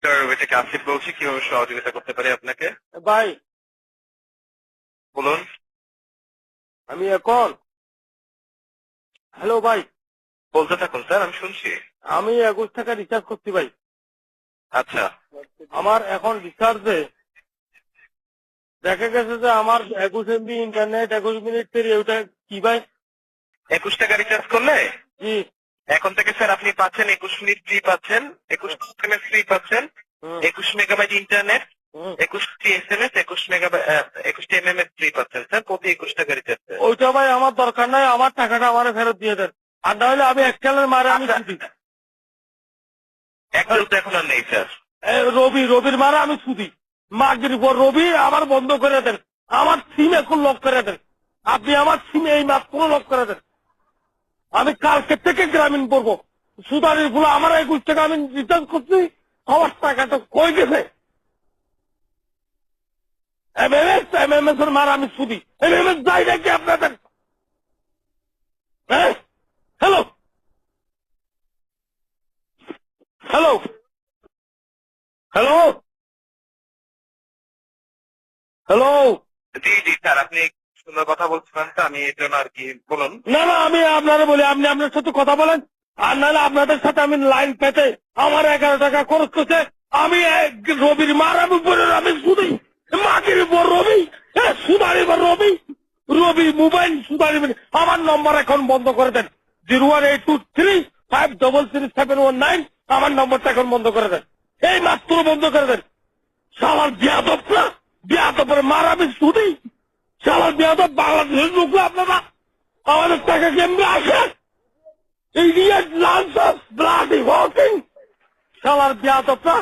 থেকে আসিফ বলছি, কিভাবে সহযোগিতা করতে পারি আপনাকে? ভাই বলুন। আমি এখন হ্যালো ভাই, বলতে থাকুন স্যার, আমি শুনছি। আমি 21 টাকা রিচার্জ করছি ভাই। আচ্ছা, আমার এখন রিচার্জে দেখা গেছে যে আমার 21 এমবি ইন্টারনেট 21 মিনিট পেরি, ওটা কি ভাই? 21 টাকা রিচার্জ করলে জি। এখন থেকে স্যার আপনি পাচ্ছেন 21 মিনিট ফ্রি পাচ্ছেন, 21 এসএমএস ফ্রি পাচ্ছেন, 21 মেগাবাইট ইন্টারনেট, 21টি এসএমএস, 21টি এমএমএস ফ্রি পাচ্ছেন স্যার, প্রতি 21 টাকা রিচার্জ। ওইটা ভাই আমার দরকার নাই, আমার টাকাটা আমার ফেরত দিয়ে দেন, আর না হলে আমি এককালের মারে আমি ছুটি। একটা তো এখন আর নেই স্যার। রবির মারে আমি ছুটি, মাগরির পর রবি আমার বন্ধ করে দেন, আমার সিম এখন লক করে দেন, আপনি আমার সিম এই মাত্র লক করে দেন। আমি কালকে থেকে গ্রামীণ করবো, সুদানির গুলো আমার 21 টাকা আমি রিচার্জ করছি, আমার টাকাটা কই গেছে? এমএমএস এর মার আমি ছুটি, এমএমএস যাই নাকি আপনাদের? হ্যাঁ, হ্যালো হ্যালো হ্যালো হ্যালো। জি জি স্যার, আপনি সুন্দর কথা বলছিলেন তো, আমি এই জন্য আর কি। বলুন। না না, আমি আপনারা বলি, আপনি আপনার সাথে কথা বলেন, আর নাহলে আপনাদের সাথে আমি লাইন পেতে আমার 11 টাকা খরচ করছে, আমি রবির মার আমি বলে আমি শুধু মাটির উপর রবি, সুদারির উপর রবি, রবি মোবাইল সুদারি, আমার নম্বর এখন বন্ধ করে দেন, 01823533719, আমার নম্বরটা এখন বন্ধ করে দেন, এই মাত্র বন্ধ করে দেন। শালার বিয়াদব না, বিয়াদবের মার আমি শুধু, শালার বিয়াদব বাংলাদেশের লোকরা আপনারা আমাদের টাকা কেমনে আসে? ইডিয়েট লাঞ্চাস ব্লাডি ওয়াকিং, শালার বিয়াদবরা।